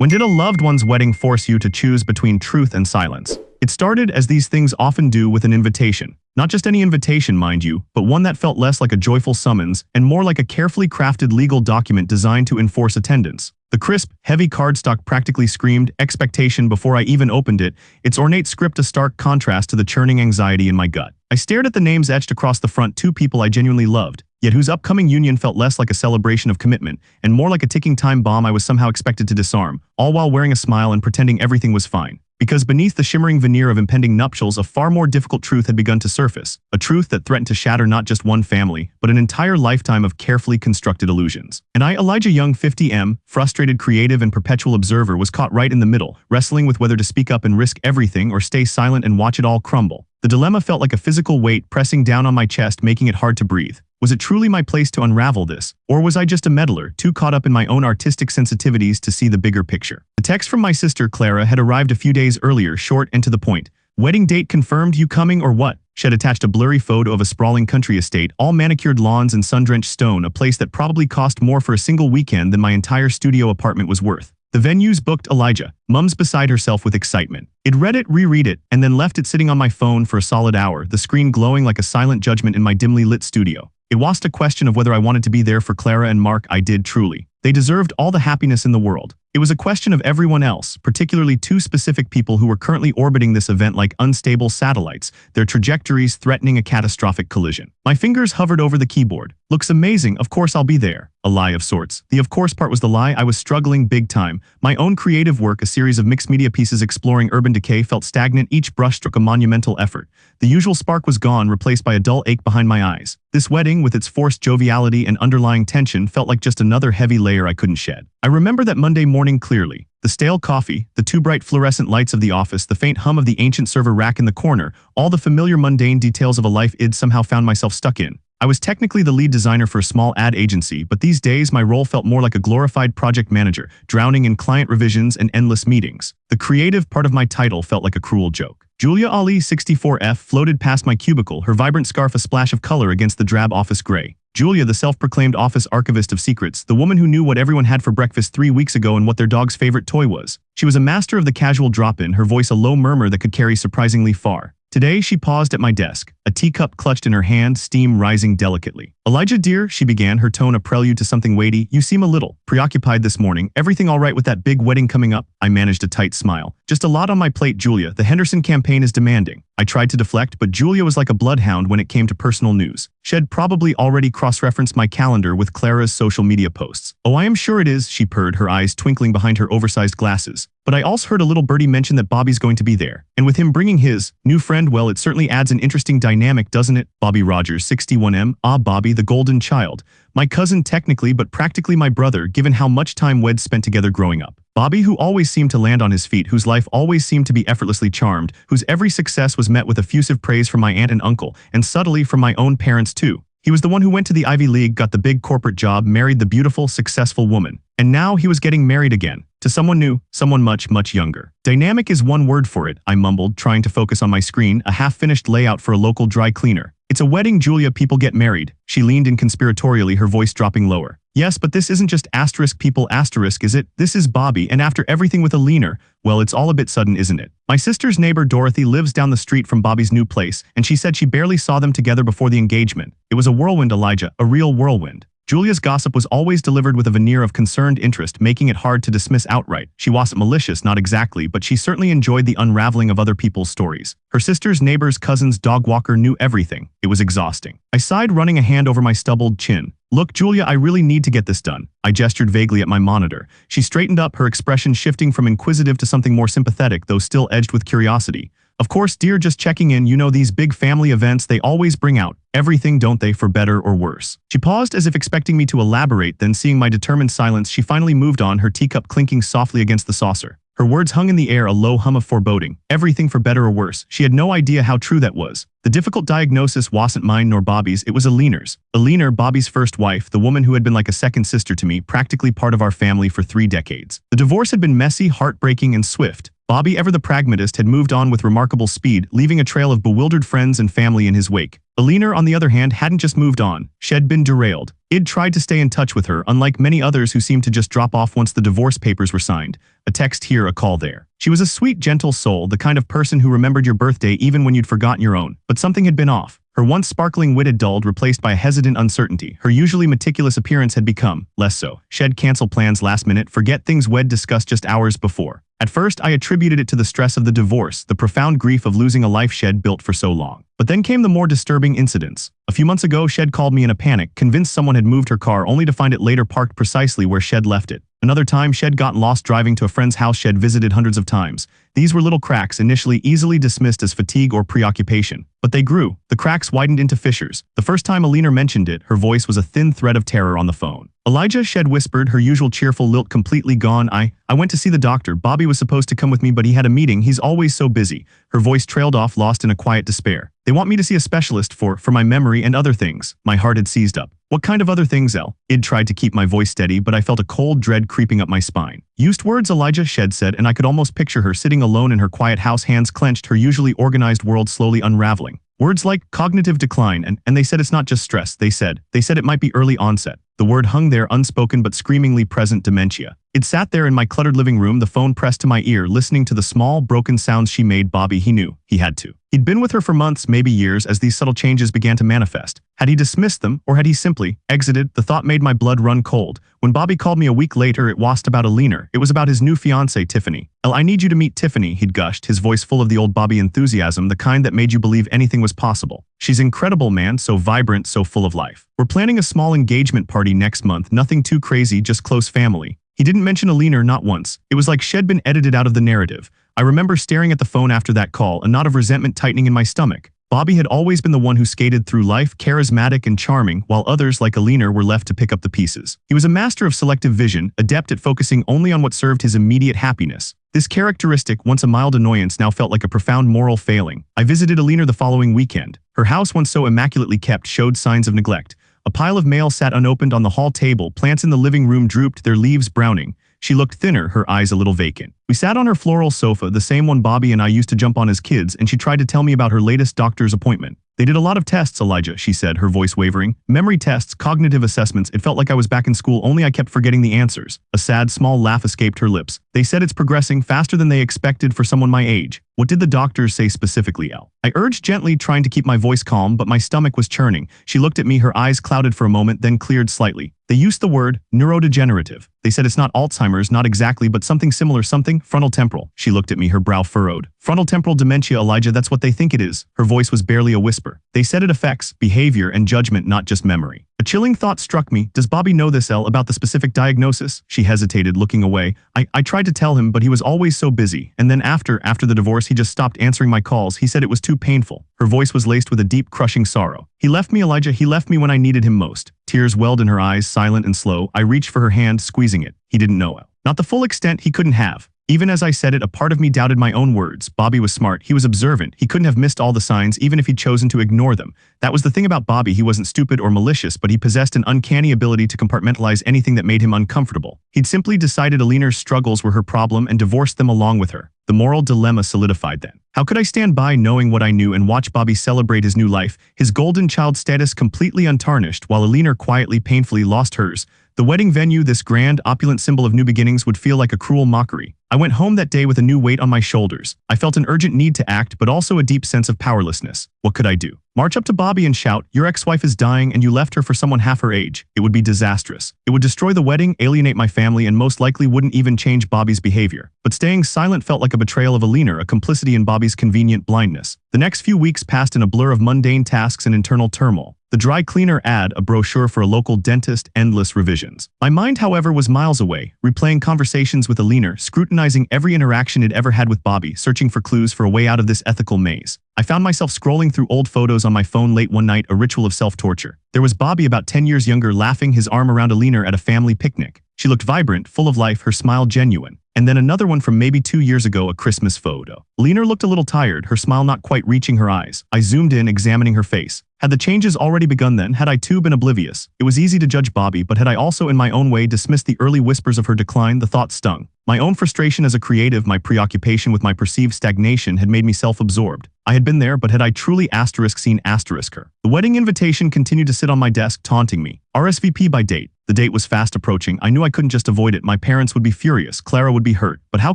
When did a loved one's wedding force you to choose between truth and silence? It started as these things often do with an invitation. Not just any invitation, mind you, but one that felt less like a joyful summons and more like a carefully crafted legal document designed to enforce attendance. The crisp, heavy cardstock practically screamed expectation before I even opened it, its ornate script a stark contrast to the churning anxiety in my gut. I stared at the names etched across the front, two people I genuinely loved, yet whose upcoming union felt less like a celebration of commitment and more like a ticking time bomb I was somehow expected to disarm, all while wearing a smile and pretending everything was fine. Because beneath the shimmering veneer of impending nuptials, a far more difficult truth had begun to surface, a truth that threatened to shatter not just one family, but an entire lifetime of carefully constructed illusions. And I, Elijah Young, 50M, frustrated creative and perpetual observer, was caught right in the middle, wrestling with whether to speak up and risk everything or stay silent and watch it all crumble. The dilemma felt like a physical weight pressing down on my chest, making it hard to breathe. Was it truly my place to unravel this, or was I just a meddler, too caught up in my own artistic sensitivities to see the bigger picture? The text from my sister Clara had arrived a few days earlier, short and to the point. "Wedding date confirmed, you coming or what?" She had attached a blurry photo of a sprawling country estate, all manicured lawns and sun-drenched stone, a place that probably cost more for a single weekend than my entire studio apartment was worth. "The venue's booked, Elijah," Mum's beside herself with excitement. I'd read it, reread it, and then left it sitting on my phone for a solid hour, the screen glowing like a silent judgment in my dimly lit studio. It wasn't a question of whether I wanted to be there for Clara and Mark. I did, truly. They deserved all the happiness in the world. It was a question of everyone else, particularly two specific people who were currently orbiting this event like unstable satellites, their trajectories threatening a catastrophic collision. My fingers hovered over the keyboard. "Looks amazing, of course I'll be there." A lie of sorts. The of course part was the lie. I was struggling big time. My own creative work, a series of mixed media pieces exploring urban decay, felt stagnant, each brushstroke a monumental effort. The usual spark was gone, replaced by a dull ache behind my eyes. This wedding, with its forced joviality and underlying tension, felt like just another heavy layer I couldn't shed. I remember that Monday morning clearly. The stale coffee, the two bright fluorescent lights of the office, the faint hum of the ancient server rack in the corner, all the familiar mundane details of a life I'd somehow found myself stuck in. I was technically the lead designer for a small ad agency, but these days my role felt more like a glorified project manager, drowning in client revisions and endless meetings. The creative part of my title felt like a cruel joke. Julia Ali, 64F, floated past my cubicle, her vibrant scarf a splash of color against the drab office gray. Julia, the self-proclaimed office archivist of secrets, the woman who knew what everyone had for breakfast 3 weeks ago and what their dog's favorite toy was. She was a master of the casual drop-in, her voice a low murmur that could carry surprisingly far. Today, she paused at my desk, a teacup clutched in her hand, steam rising delicately. "Elijah, dear," she began, her tone a prelude to something weighty, "you seem a little preoccupied this morning. Everything all right with that big wedding coming up?" I managed a tight smile. "Just a lot on my plate, Julia. The Henderson campaign is demanding." I tried to deflect, but Julia was like a bloodhound when it came to personal news. She'd probably already cross-referenced my calendar with Clara's social media posts. "Oh, I am sure it is," she purred, her eyes twinkling behind her oversized glasses. "But I also heard a little birdie mention that Bobby's going to be there. And with him bringing his new friend, well, it certainly adds an interesting dynamic, doesn't it?" Bobby Rogers, 61M, Bobby, the golden child. My cousin technically, but practically my brother, given how much time we'd spent together growing up. Bobby, who always seemed to land on his feet, whose life always seemed to be effortlessly charmed, whose every success was met with effusive praise from my aunt and uncle, and subtly from my own parents too. He was the one who went to the Ivy League, got the big corporate job, married the beautiful, successful woman. And now he was getting married again. To someone new, someone much, much younger. Dynamic is one word for it, I mumbled, trying to focus on my screen, a half-finished layout for a local dry cleaner. "It's a wedding, Julia, people get married." She leaned in conspiratorially, her voice dropping lower. "Yes, but this isn't just asterisk people asterisk, is it? This is Bobby, and after everything with a leaner, well, it's all a bit sudden, isn't it?" My sister's neighbor Dorothy lives down the street from Bobby's new place, and she said she barely saw them together before the engagement. It was a whirlwind, Elijah, a real whirlwind. Julia's gossip was always delivered with a veneer of concerned interest, making it hard to dismiss outright. She wasn't malicious, not exactly, but she certainly enjoyed the unraveling of other people's stories. Her sister's neighbor's cousin's dog walker knew everything. It was exhausting. I sighed, running a hand over my stubbled chin. "Look, Julia, I really need to get this done." I gestured vaguely at my monitor. She straightened up, her expression shifting from inquisitive to something more sympathetic, though still edged with curiosity. "Of course, dear, just checking in. You know these big family events, they always bring out everything, don't they, for better or worse?" She paused as if expecting me to elaborate, then seeing my determined silence, she finally moved on, her teacup clinking softly against the saucer. Her words hung in the air, a low hum of foreboding. Everything for better or worse. She had no idea how true that was. The difficult diagnosis wasn't mine nor Bobby's, it was Alina's. Alina, Bobby's first wife, the woman who had been like a second sister to me, practically part of our family for 3 decades. The divorce had been messy, heartbreaking, and swift. Bobby, ever the pragmatist, had moved on with remarkable speed, leaving a trail of bewildered friends and family in his wake. Alina, on the other hand, hadn't just moved on. She'd been derailed. Id tried to stay in touch with her, unlike many others who seemed to just drop off once the divorce papers were signed. A text here, a call there. She was a sweet, gentle soul, the kind of person who remembered your birthday even when you'd forgotten your own. But something had been off. Her once sparkling wit had dulled, replaced by a hesitant uncertainty. Her usually meticulous appearance had become less so. She'd cancel plans last minute, forget things we'd discussed just hours before. At first, I attributed it to the stress of the divorce, the profound grief of losing a life she'd built for so long. But then came the more disturbing incidents. A few months ago, She'd called me in a panic, convinced someone had moved her car only to find it later parked precisely where She'd left it. Another time, She'd gotten lost driving to a friend's house She'd visited hundreds of times. These were little cracks, initially easily dismissed as fatigue or preoccupation. But they grew. The cracks widened into fissures. The first time Alina mentioned it, her voice was a thin thread of terror on the phone. Elijah, She'd whispered, her usual cheerful lilt completely gone. I went to see the doctor. Bobby was supposed to come with me, but he had a meeting. He's always so busy. Her voice trailed off, lost in a quiet despair. They want me to see a specialist for my memory and other things. My heart had seized up. What kind of other things, El? Id tried to keep my voice steady, but I felt a cold dread creeping up my spine. Used words, Elijah, She'd said, and I could almost picture her sitting alone in her quiet house, hands clenched, her usually organized world slowly unraveling. Words like cognitive decline, and they said it's not just stress. They said it might be early onset. The word hung there, unspoken but screamingly present: dementia. It sat there in my cluttered living room, the phone pressed to my ear, listening to the small, broken sounds she made. Bobby, he knew. He had to. He'd been with her for months, maybe years, as these subtle changes began to manifest. Had he dismissed them, or had he simply exited? The thought made my blood run cold. When Bobby called me a week later, it wasn't about Alina. It was about his new fiancée, Tiffany. El, I need you to meet Tiffany, he'd gushed, his voice full of the old Bobby enthusiasm, the kind that made you believe anything was possible. She's incredible, man, so vibrant, so full of life. We're planning a small engagement party next month, nothing too crazy, just close family. He didn't mention Alina, not once. It was like she'd been edited out of the narrative. I remember staring at the phone after that call, a knot of resentment tightening in my stomach. Bobby had always been the one who skated through life, charismatic and charming, while others like Alina were left to pick up the pieces. He was a master of selective vision, adept at focusing only on what served his immediate happiness. This characteristic, once a mild annoyance, now felt like a profound moral failing. I visited Alina the following weekend. Her house, once so immaculately kept, showed signs of neglect. A pile of mail sat unopened on the hall table, plants in the living room drooped, their leaves browning. She looked thinner, her eyes a little vacant. We sat on her floral sofa, the same one Bobby and I used to jump on as kids, and she tried to tell me about her latest doctor's appointment. They did a lot of tests, Elijah, she said, her voice wavering. Memory tests, cognitive assessments. It felt like I was back in school, only I kept forgetting the answers. A sad, small laugh escaped her lips. They said it's progressing faster than they expected for someone my age. What did the doctors say specifically, El? I urged gently, trying to keep my voice calm, but my stomach was churning. She looked at me, her eyes clouded for a moment, then cleared slightly. They used the word neurodegenerative. They said it's not Alzheimer's, not exactly, but something similar, something frontal-temporal. She looked at me, her brow furrowed. Frontal-temporal dementia, Elijah, that's what they think it is. Her voice was barely a whisper. They said it affects behavior and judgment, not just memory. A chilling thought struck me. Does Bobby know this, El, about the specific diagnosis? She hesitated, looking away. I tried to tell him, but he was always so busy. And then after the divorce, he just stopped answering my calls. He said it was too painful. Her voice was laced with a deep, crushing sorrow. He left me, Elijah. He left me when I needed him most. Tears welled in her eyes, silent and slow. I reached for her hand, squeezing it. He didn't know, El. Not the full extent he couldn't have. Even as I said it, a part of me doubted my own words. Bobby was smart. He was observant. He couldn't have missed all the signs, even if he'd chosen to ignore them. That was the thing about Bobby. He wasn't stupid or malicious, but he possessed an uncanny ability to compartmentalize anything that made him uncomfortable. He'd simply decided Alina's struggles were her problem and divorced them along with her. The moral dilemma solidified then. How could I stand by knowing what I knew and watch Bobby celebrate his new life, his golden child status completely untarnished, while Alina quietly, painfully lost hers? The wedding venue, this grand, opulent symbol of new beginnings, would feel like a cruel mockery. I went home that day with a new weight on my shoulders. I felt an urgent need to act, but also a deep sense of powerlessness. What could I do? March up to Bobby and shout, "Your ex-wife is dying and you left her for someone half her age." It would be disastrous. It would destroy the wedding, alienate my family, and most likely wouldn't even change Bobby's behavior. But staying silent felt like a betrayal of Alina, a complicity in Bobby's convenient blindness. The next few weeks passed in a blur of mundane tasks and internal turmoil. The dry cleaner ad, a brochure for a local dentist, endless revisions. My mind, however, was miles away, replaying conversations with Alina, scrutinizing every interaction it ever had with Bobby, searching for clues for a way out of this ethical maze. I found myself scrolling through old photos on my phone late one night, a ritual of self-torture. There was Bobby, about 10 years younger, laughing, his arm around Alina at a family picnic. She looked vibrant, full of life, her smile genuine. And then another one from maybe 2 years ago, a Christmas photo. Alina looked a little tired, her smile not quite reaching her eyes. I zoomed in, examining her face. Had the changes already begun then? Had I too been oblivious? It was easy to judge Bobby, but had I also in my own way dismissed the early whispers of her decline? The thought stung. My own frustration as a creative, my preoccupation with my perceived stagnation had made me self-absorbed. I had been there, but had I truly seen her? The wedding invitation continued to sit on my desk, taunting me. RSVP by date. The date was fast approaching. I knew I couldn't just avoid it. My parents would be furious. Clara would be hurt. But how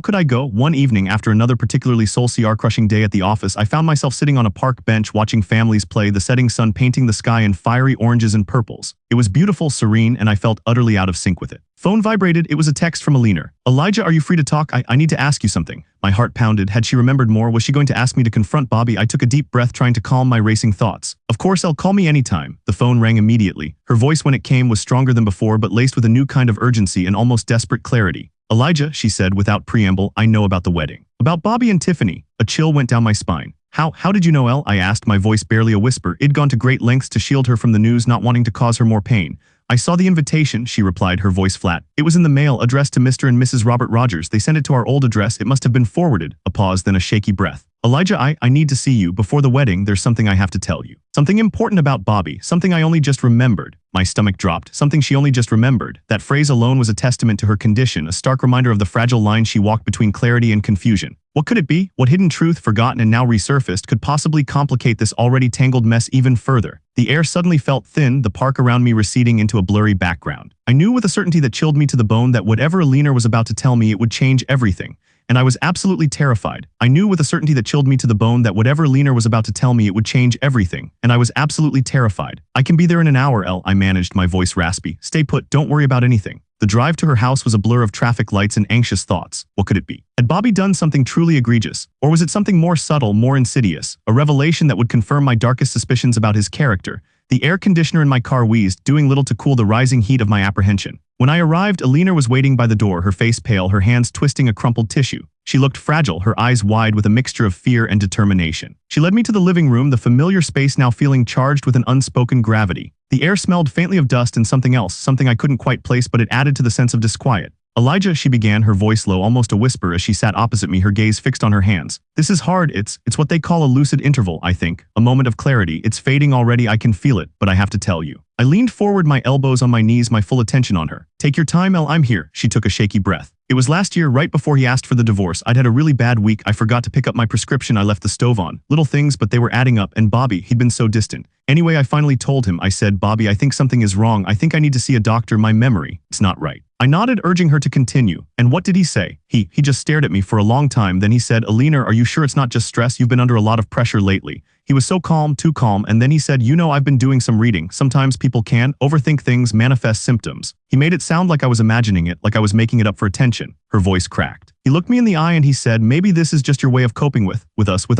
could I go? One evening, after another particularly soul-crushing day at the office, I found myself sitting on a park bench watching families play, the setting sun painting the sky in fiery oranges and purples. It was beautiful, serene, and I felt utterly out of sync with it. Phone vibrated. It was a text from Alina. Elijah, are you free to talk? I need to ask you something. My heart pounded. Had she remembered more? Was she going to ask me to confront Bobby? I took a deep breath, trying to calm my racing thoughts. Of course, Elle, call me anytime. The phone rang immediately. Her voice when it came was stronger than before, but laced with a new kind of urgency and almost desperate clarity. Elijah, she said without preamble, I know about the wedding. About Bobby and Tiffany. A chill went down my spine. How did you know, Elle? I asked, my voice barely a whisper. I'd gone to great lengths to shield her from the news, not wanting to cause her more pain. I saw the invitation, she replied, her voice flat. It was in the mail, addressed to Mr. and Mrs. Robert Rogers. They sent it to our old address. It must have been forwarded. A pause, then a shaky breath. Elijah, I need to see you. Before the wedding, there's something I have to tell you. Something important about Bobby. Something I only just remembered. My stomach dropped. Something she only just remembered. That phrase alone was a testament to her condition, a stark reminder of the fragile line she walked between clarity and confusion. What could it be? What hidden truth, forgotten and now resurfaced, could possibly complicate this already tangled mess even further? The air suddenly felt thin, the park around me receding into a blurry background. I knew with a certainty that chilled me to the bone that whatever Alina was about to tell me, it would change everything. And I was absolutely terrified. I knew with a certainty that chilled me to the bone that whatever Alina was about to tell me, it would change everything. And I was absolutely terrified. I can be there in an hour, Elle, I managed, my voice raspy. Stay put, don't worry about anything. The drive to her house was a blur of traffic lights and anxious thoughts. What could it be? Had Bobby done something truly egregious? Or was it something more subtle, more insidious? A revelation that would confirm my darkest suspicions about his character? The air conditioner in my car wheezed, doing little to cool the rising heat of my apprehension. When I arrived, Alina was waiting by the door, her face pale, her hands twisting a crumpled tissue. She looked fragile, her eyes wide with a mixture of fear and determination. She led me to the living room, the familiar space now feeling charged with an unspoken gravity. The air smelled faintly of dust and something else, something I couldn't quite place, but it added to the sense of disquiet. Elijah, she began, her voice low, almost a whisper as she sat opposite me, her gaze fixed on her hands. This is hard, it's what they call a lucid interval, I think. A moment of clarity. It's fading already, I can feel it, but I have to tell you. I leaned forward, my elbows on my knees, my full attention on her. Take your time, Elle, I'm here. She took a shaky breath. It was last year, right before he asked for the divorce. I'd had a really bad week. I forgot to pick up my prescription. I left the stove on. Little things, but they were adding up. And Bobby, he'd been so distant. Anyway, I finally told him. I said, Bobby, I think something is wrong. I think I need to see a doctor. My memory, it's not right. I nodded, urging her to continue. And what did he say? He just stared at me for a long time. Then he said, Alina, are you sure it's not just stress? You've been under a lot of pressure lately. He was so calm, too calm, and then he said, you know, I've been doing some reading. Sometimes people can overthink things, manifest symptoms. He made it sound like I was imagining it, like I was making it up for attention. Her voice cracked. He looked me in the eye and he said, maybe this is just your way of coping with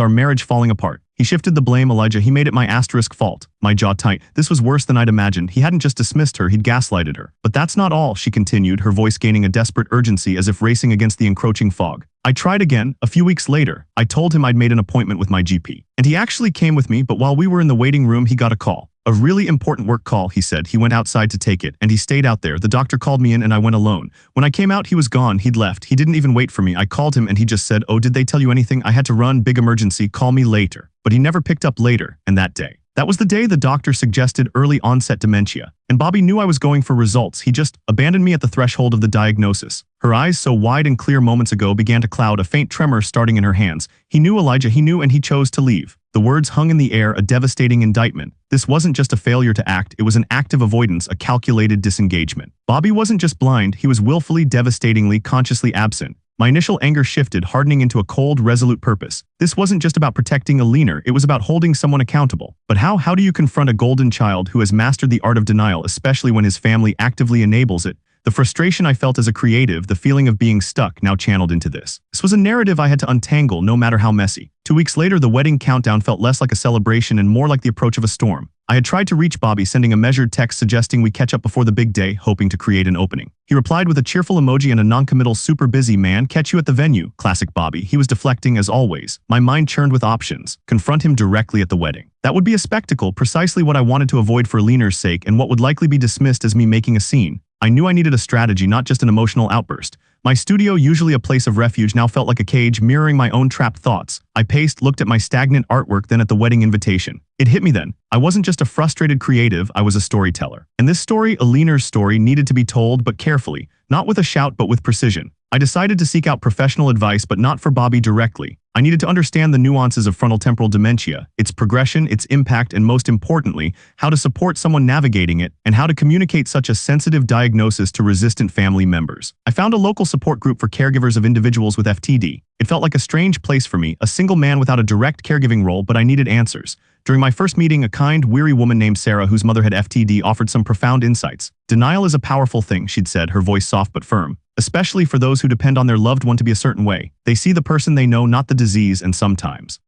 our marriage falling apart. He shifted the blame, Elijah. He made it my fault. My jaw tight. This was worse than I'd imagined. He hadn't just dismissed her, he'd gaslighted her. But that's not all, she continued, her voice gaining a desperate urgency as if racing against the encroaching fog. I tried again. A few weeks later, I told him I'd made an appointment with my GP. And he actually came with me, but while we were in the waiting room, he got a call. A really important work call, he said. He went outside to take it, and he stayed out there. The doctor called me in and I went alone. When I came out, he was gone. He'd left. He didn't even wait for me. I called him and he just said, oh, did they tell you anything? I had to run, big emergency, call me later. But he never picked up later, and that day. That was the day the doctor suggested early onset dementia. And Bobby knew I was going for results. He just abandoned me at the threshold of the diagnosis. Her eyes, so wide and clear moments ago, began to cloud, a faint tremor starting in her hands. He knew, Elijah, he knew, and he chose to leave. The words hung in the air, a devastating indictment. This wasn't just a failure to act, it was an act of avoidance, a calculated disengagement. Bobby wasn't just blind, he was willfully, devastatingly, consciously absent. My initial anger shifted, hardening into a cold, resolute purpose. This wasn't just about protecting Alina, it was about holding someone accountable. But how do you confront a golden child who has mastered the art of denial, especially when his family actively enables it? The frustration I felt as a creative, the feeling of being stuck, now channeled into this. This was a narrative I had to untangle, no matter how messy. 2 weeks later, the wedding countdown felt less like a celebration and more like the approach of a storm. I had tried to reach Bobby, sending a measured text suggesting we catch up before the big day, hoping to create an opening. He replied with a cheerful emoji and a non-committal super busy man, catch you at the venue. Classic Bobby. He was deflecting as always. My mind churned with options. Confront him directly at the wedding. That would be a spectacle, precisely what I wanted to avoid for Alina's sake and what would likely be dismissed as me making a scene. I knew I needed a strategy, not just an emotional outburst. My studio, usually a place of refuge, now felt like a cage mirroring my own trapped thoughts. I paced, looked at my stagnant artwork, then at the wedding invitation. It hit me then. I wasn't just a frustrated creative, I was a storyteller. And this story, Alina's story, needed to be told, but carefully. Not with a shout, but with precision. I decided to seek out professional advice, but not for Bobby directly. I needed to understand the nuances of frontotemporal dementia, its progression, its impact, and most importantly, how to support someone navigating it, and how to communicate such a sensitive diagnosis to resistant family members. I found a local support group for caregivers of individuals with FTD. It felt like a strange place for me, a single man without a direct caregiving role, but I needed answers. During my first meeting, a kind, weary woman named Sarah, whose mother had FTD, offered some profound insights. Denial is a powerful thing, she'd said, her voice soft but firm. Especially for those who depend on their loved one to be a certain way. They see the person they know, not the disease, and sometimes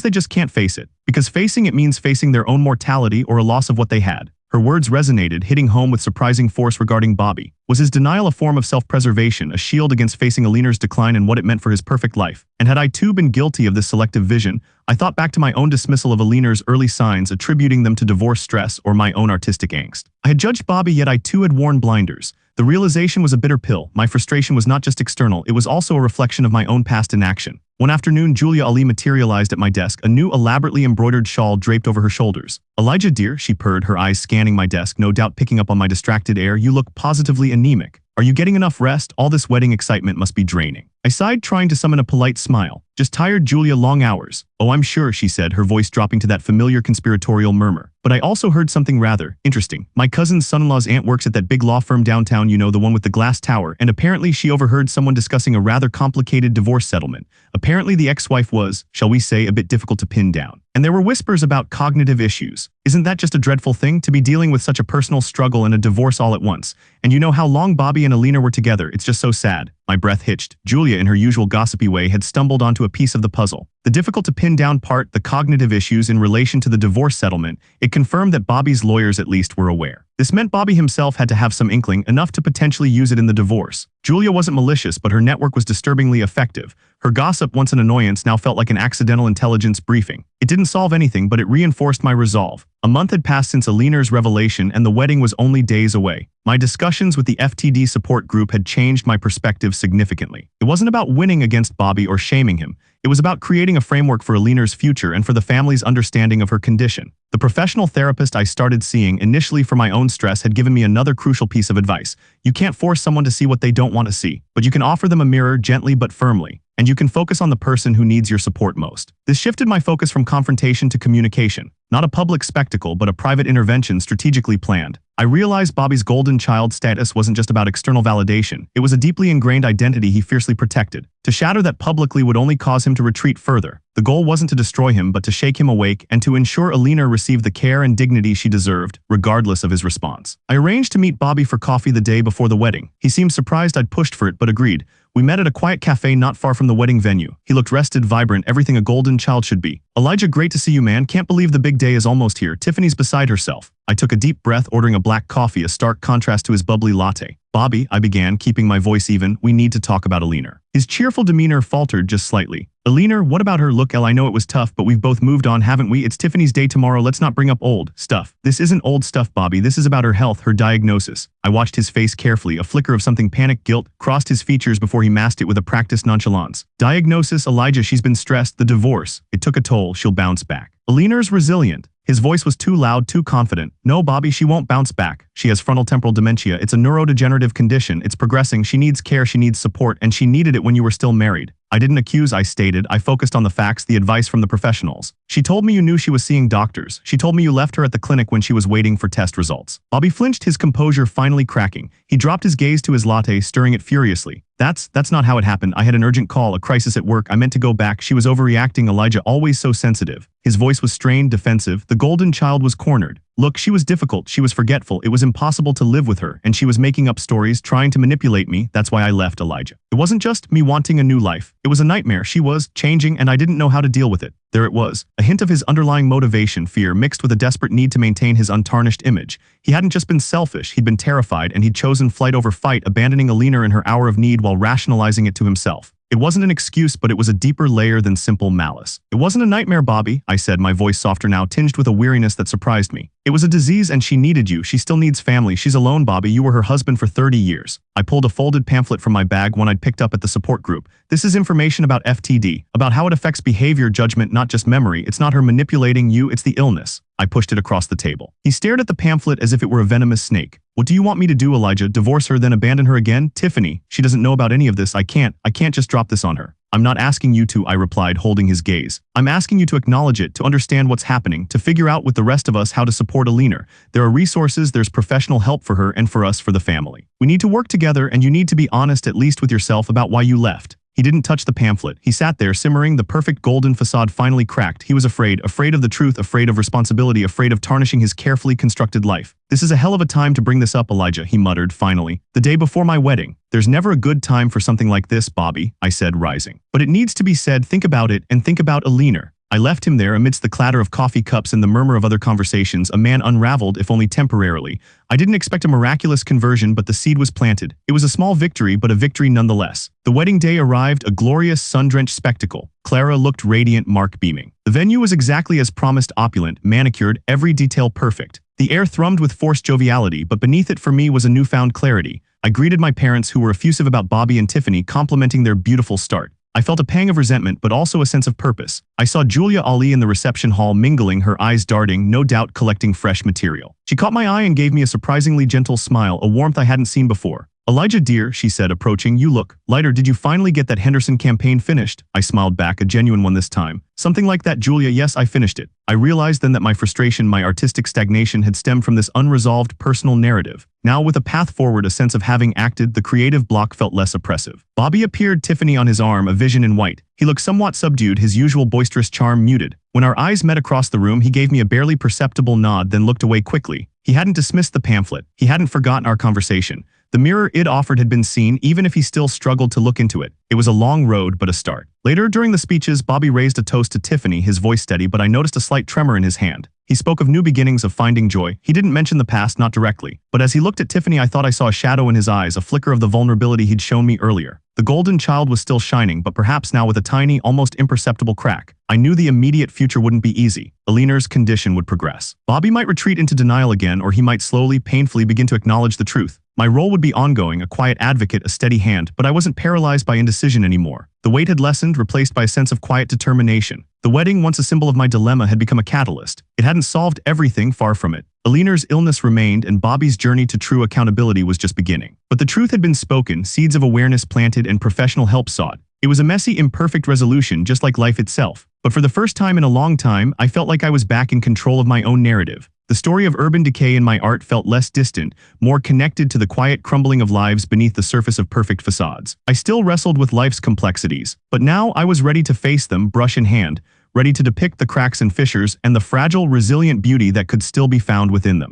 they just can't face it. Because facing it means facing their own mortality or a loss of what they had. Her words resonated, hitting home with surprising force regarding Bobby. Was his denial a form of self-preservation, a shield against facing Alina's decline and what it meant for his perfect life? And had I too been guilty of this selective vision? I thought back to my own dismissal of Alina's early signs, attributing them to divorce stress or my own artistic angst. I had judged Bobby, yet I too had worn blinders. The realization was a bitter pill. My frustration was not just external, it was also a reflection of my own past inaction. One afternoon, Julia Ali materialized at my desk, a new elaborately embroidered shawl draped over her shoulders. "Elijah dear," she purred, her eyes scanning my desk, no doubt picking up on my distracted air, "you look positively anemic. Are you getting enough rest? All this wedding excitement must be draining." I sighed, trying to summon a polite smile. "Just tired, Julia, long hours." "Oh, I'm sure," she said, her voice dropping to that familiar conspiratorial murmur. But I also heard something rather interesting. My cousin's son-in-law's aunt works at that big law firm downtown, you know, the one with the glass tower, and apparently she overheard someone discussing a rather complicated divorce settlement. Apparently the ex-wife was, shall we say, a bit difficult to pin down. And there were whispers about cognitive issues. Isn't that just a dreadful thing, to be dealing with such a personal struggle and a divorce all at once? And you know how long Bobby and Alina were together, it's just so sad. My breath hitched. Julia, in her usual gossipy way, had stumbled onto a piece of the puzzle. The difficult to pin down part, the cognitive issues in relation to the divorce settlement, it confirmed that Bobby's lawyers at least were aware. This meant Bobby himself had to have some inkling, enough to potentially use it in the divorce. Julia wasn't malicious, but her network was disturbingly effective. Her gossip, once an annoyance, now felt like an accidental intelligence briefing. It didn't solve anything, but it reinforced my resolve. A month had passed since Alina's revelation, and the wedding was only days away. My discussions with the FTD support group had changed my perspective significantly. It wasn't about winning against Bobby or shaming him. It was about creating a framework for Alina's future and for the family's understanding of her condition. The professional therapist I started seeing, initially for my own stress, had given me another crucial piece of advice. You can't force someone to see what they don't want to see, but you can offer them a mirror gently but firmly. And you can focus on the person who needs your support most. This shifted my focus from confrontation to communication. Not a public spectacle, but a private intervention strategically planned. I realized Bobby's golden child status wasn't just about external validation. It was a deeply ingrained identity he fiercely protected. To shatter that publicly would only cause him to retreat further. The goal wasn't to destroy him, but to shake him awake and to ensure Alina received the care and dignity she deserved, regardless of his response. I arranged to meet Bobby for coffee the day before the wedding. He seemed surprised I'd pushed for it, but agreed. We met at a quiet cafe not far from the wedding venue. He looked rested, vibrant, everything a golden child should be. "Elijah, great to see you, man. Can't believe the big day is almost here." Tiffany's beside herself. I took a deep breath, ordering a black coffee, a stark contrast to his bubbly latte. "Bobby," I began, keeping my voice even, "we need to talk about Alina." His cheerful demeanor faltered just slightly. "Alina, what about her? Look, Elle, I know it was tough, but we've both moved on, haven't we? It's Tiffany's day tomorrow, let's not bring up old stuff." "This isn't old stuff, Bobby, this is about her health, her diagnosis." I watched his face carefully, a flicker of something panic, guilt, crossed his features before he masked it with a practiced nonchalance. "Diagnosis, Elijah, she's been stressed, the divorce. It took a toll, she'll bounce back." "Alina's resilient." His voice was too loud, too confident. "No, Bobby, she won't bounce back. She has frontotemporal dementia. It's a neurodegenerative condition. It's progressing. She needs care, she needs support, and she needed it when you were still married." I didn't accuse, I stated. I focused on the facts, the advice from the professionals. "She told me you knew she was seeing doctors. She told me you left her at the clinic when she was waiting for test results." Bobby flinched, his composure finally cracking. He dropped his gaze to his latte, stirring it furiously. That's not how it happened. I had an urgent call, a crisis at work. I meant to go back. She was overreacting, Elijah, always so sensitive." His voice was strained, defensive. The golden child was cornered. "Look, she was difficult, she was forgetful, it was impossible to live with her, and she was making up stories, trying to manipulate me. That's why I left, Elijah. It wasn't just me wanting a new life. It was a nightmare. She was changing, and I didn't know how to deal with it." There it was, a hint of his underlying motivation, fear, mixed with a desperate need to maintain his untarnished image. He hadn't just been selfish, he'd been terrified, and he'd chosen flight over fight, abandoning Alina in her hour of need while rationalizing it to himself. It wasn't an excuse, but it was a deeper layer than simple malice. It wasn't a nightmare, Bobby, I said, my voice softer now, tinged with a weariness that surprised me. It was a disease and she needed you. She still needs family. She's alone, Bobby. You were her husband for 30 years. I pulled a folded pamphlet from my bag, one I'd picked up at the support group. This is information about FTD, about how it affects behavior, judgment, not just memory. It's not her manipulating you, it's the illness. I pushed it across the table. He stared at the pamphlet as if it were a venomous snake. What do you want me to do, Elijah? Divorce her, then abandon her again? Tiffany, she doesn't know about any of this. I can't just drop this on her. I'm not asking you to, I replied, holding his gaze. I'm asking you to acknowledge it, to understand what's happening, to figure out with the rest of us how to support Alina. There are resources, there's professional help for her and for us, for the family. We need to work together, and you need to be honest at least with yourself about why you left. He didn't touch the pamphlet. He sat there, simmering. The perfect golden facade finally cracked. He was afraid of the truth, afraid of responsibility, afraid of tarnishing his carefully constructed life. This is a hell of a time to bring this up, Elijah, he muttered finally. The day before my wedding. There's never a good time for something like this, Bobby, I said, rising. But it needs to be said. Think about it, and think about Alina. I left him there amidst the clatter of coffee cups and the murmur of other conversations, a man unraveled, if only temporarily. I didn't expect a miraculous conversion, but the seed was planted. It was a small victory, but a victory nonetheless. The wedding day arrived, a glorious, sun-drenched spectacle. Clara looked radiant, Mark beaming. The venue was exactly as promised, opulent, manicured, every detail perfect. The air thrummed with forced joviality, but beneath it for me was a newfound clarity. I greeted my parents, who were effusive about Bobby and Tiffany, complimenting their beautiful start. I felt a pang of resentment, but also a sense of purpose. I saw Julia Ali in the reception hall, mingling, her eyes darting, no doubt collecting fresh material. She caught my eye and gave me a surprisingly gentle smile, a warmth I hadn't seen before. Elijah, dear, she said, approaching, you look lighter. Did you finally get that Henderson campaign finished? I smiled back, a genuine one this time. Something like that, Julia. Yes, I finished it. I realized then that my frustration, my artistic stagnation had stemmed from this unresolved personal narrative. Now, with a path forward, a sense of having acted, the creative block felt less oppressive. Bobby appeared, Tiffany on his arm, a vision in white. He looked somewhat subdued, his usual boisterous charm muted. When our eyes met across the room, he gave me a barely perceptible nod, then looked away quickly. He hadn't dismissed the pamphlet. He hadn't forgotten our conversation. The mirror it offered had been seen, even if he still struggled to look into it. It was a long road, but a start. Later, during the speeches, Bobby raised a toast to Tiffany, his voice steady, but I noticed a slight tremor in his hand. He spoke of new beginnings, of finding joy. He didn't mention the past, not directly. But as he looked at Tiffany, I thought I saw a shadow in his eyes, a flicker of the vulnerability he'd shown me earlier. The golden child was still shining, but perhaps now with a tiny, almost imperceptible crack. I knew the immediate future wouldn't be easy. Alina's condition would progress. Bobby might retreat into denial again, or he might slowly, painfully begin to acknowledge the truth. My role would be ongoing, a quiet advocate, a steady hand, but I wasn't paralyzed by indecision anymore. The weight had lessened, replaced by a sense of quiet determination. The wedding, once a symbol of my dilemma, had become a catalyst. It hadn't solved everything, far from it. Alina's illness remained, and Bobby's journey to true accountability was just beginning. But the truth had been spoken, seeds of awareness planted, and professional help sought. It was a messy, imperfect resolution, just like life itself. But for the first time in a long time, I felt like I was back in control of my own narrative. The story of urban decay in my art felt less distant, more connected to the quiet crumbling of lives beneath the surface of perfect facades. I still wrestled with life's complexities, but now I was ready to face them, brush in hand, ready to depict the cracks and fissures and the fragile, resilient beauty that could still be found within them.